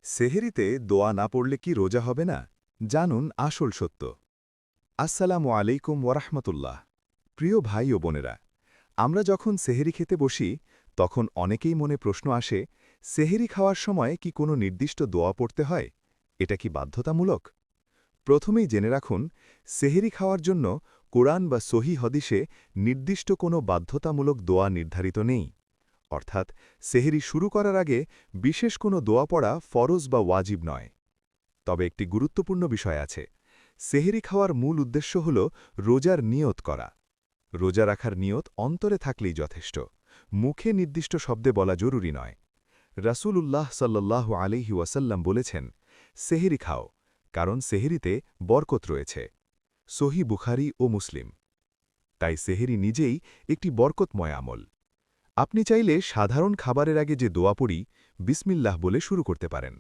সেহেরিতে দোয়া না পড়লে কি রোজা হবে না? জানুন আসল সত্য। আসসালামু আলাইকুম ওয়ারাহমতুল্লাহ। প্রিয় ভাই ও বোনেরা, আমরা যখন সেহেরি খেতে বসি তখন অনেকেই মনে প্রশ্ন আসে, সেহেরি খাওয়ার সময় কি কোনো নির্দিষ্ট দোয়া পড়তে হয়? এটা কি বাধ্যতামূলক? প্রথমেই জেনে রাখুন, সেহেরি খাওয়ার জন্য কোরআন বা সহি হদিসে নির্দিষ্ট কোনো বাধ্যতামূলক দোয়া নির্ধারিত নেই। অর্থাৎ সেহেরি শুরু করার আগে বিশেষ কোনো দোয়া পড়া ফরজ বা ওয়াজিব নয়। তবে একটি গুরুত্বপূর্ণ বিষয় আছে। সেহেরি খাওয়ার মূল উদ্দেশ্য হল রোজার নিয়ত করা। রোজা রাখার নিয়ত অন্তরে থাকলেই যথেষ্ট, মুখে নির্দিষ্ট শব্দে বলা জরুরি নয়। রাসূলুল্লাহ সাল্লাল্লাহু আলাইহি ওয়াসাল্লাম বলেছেন, সেহেরি খাও, কারণ সেহেরিতে বরকত রয়েছে। সহি বুখারী ও মুসলিম। তাই সেহেরি নিজেই একটি বরকতময় আমল। আপনি চাইলে সাধারণ খাবারের আগে যে দোয়া পড়ি, বিসমিল্লাহ বলে শুরু করতে পারেন।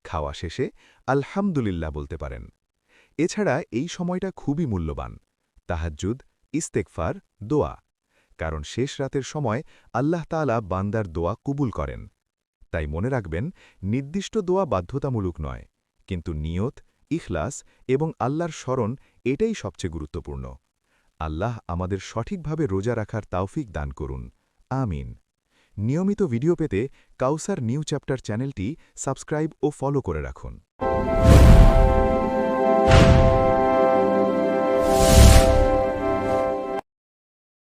খাওয়া শেষে আলহামদুলিল্লাহ বলতে পারেন। এছাড়া এই সময়টা খুবই মূল্যবান। তাহাজ্জুদ, ইস্তেগফার, দোয়া। কারণ শেষ রাতের সময় আল্লাহ তাআলা বান্দার দোয়া কবুল করেন। তাই মনে রাখবেন, নির্দিষ্ট দোয়া বাধ্যতামূলক নয়, কিন্তু নিয়ত, ইখলাস এবং আল্লাহর স্মরণ এটাই সবচেয়ে গুরুত্বপূর্ণ। আল্লাহ আমাদের সঠিকভাবে রোজা রাখার তাওফিক দান করুন। আমিন। নিয়মিত ভিডিও পেতে কাউসার নিউ চ্যাপ্টার চ্যানেলটি সাবস্ক্রাইব ও ফলো করে রাখুন।